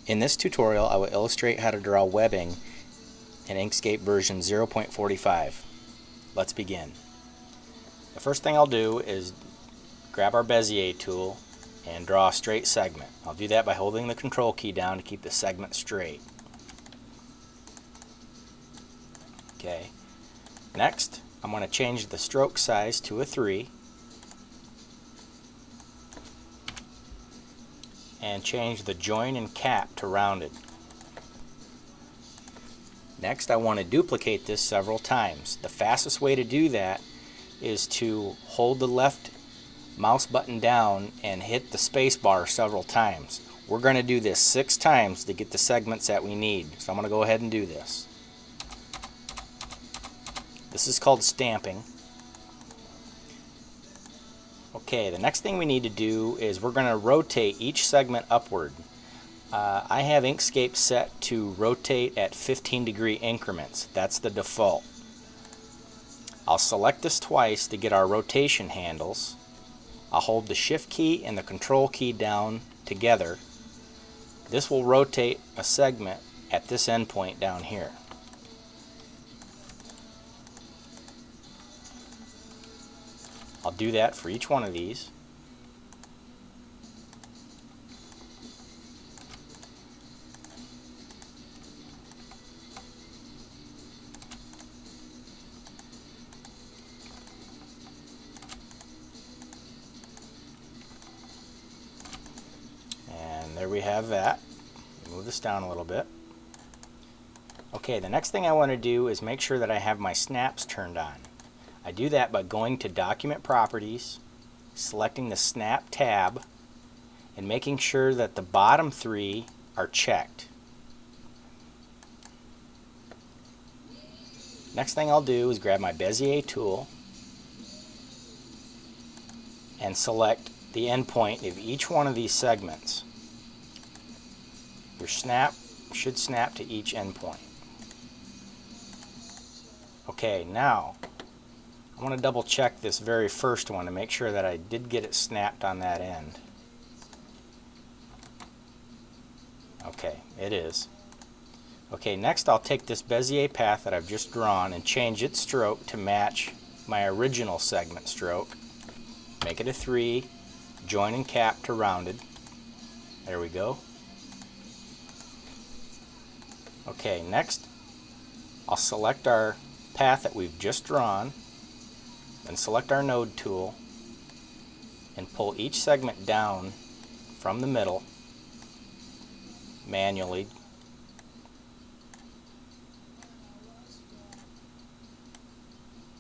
In this tutorial, I will illustrate how to draw webbing in Inkscape version 0.45. Let's begin. The first thing I'll do is grab our Bezier tool and draw a straight segment. I'll do that by holding the control key down to keep the segment straight. Okay. Next, I'm going to change the stroke size to a 3 and change the join and cap to rounded. Next, I want to duplicate this several times. The fastest way to do that is to hold the left mouse button down and hit the space bar several times. We're going to do this 6 times to get the segments that we need. So I'm going to go ahead and do this. This is called stamping. Okay, the next thing we need to do is we're going to rotate each segment upward. I have Inkscape set to rotate at 15-degree increments. That's the default. I'll select this twice to get our rotation handles. I'll hold the shift key and the control key down together. This will rotate a segment at this endpoint down here. I'll do that for each one of these. And there we have that. Move this down a little bit. Okay, the next thing I want to do is make sure that I have my snaps turned on. I do that by going to Document Properties, selecting the Snap tab, and making sure that the bottom 3 are checked. Next thing I'll do is grab my Bezier tool and select the endpoint of each one of these segments. Your snap should snap to each endpoint. Okay, now I want to double check this very first one to make sure that I did get it snapped on that end. Okay, it is. Okay, next I'll take this Bezier path that I've just drawn and change its stroke to match my original segment stroke. Make it a 3, join and cap to rounded. There we go. Okay, next I'll select our path that we've just drawn and select our node tool and pull each segment down from the middle manually.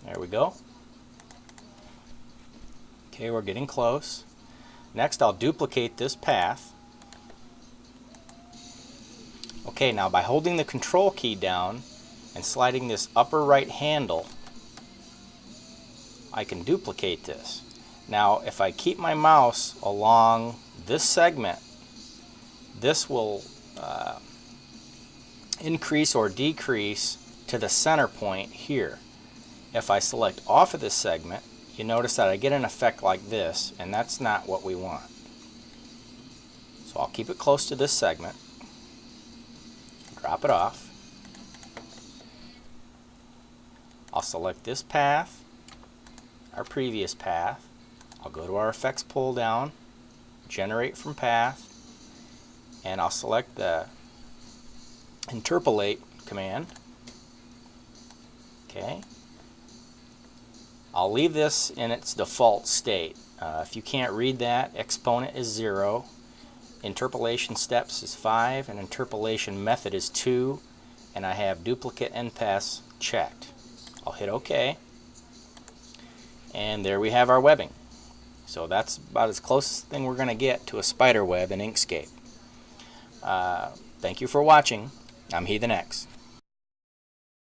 There we go. Okay, we're getting close. Next, I'll duplicate this path. Okay, now by holding the control key down and sliding this upper right handle, I can duplicate this. Now if I keep my mouse along this segment, this will increase or decrease to the center point here. If I select off of this segment, you notice that I get an effect like this, and that's not what we want. So I'll keep it close to this segment, drop it off. I'll select this path, our previous path. I'll go to our effects pull down, generate from path, and I'll select the interpolate command. Okay. I'll leave this in its default state. If you can't read that, exponent is 0, interpolation steps is 5, and interpolation method is 2, and I have duplicate end pass checked. I'll hit OK. And there we have our webbing. So that's about as close as thing we're going to get to a spider web in Inkscape. Thank you for watching. I'm Heathen X.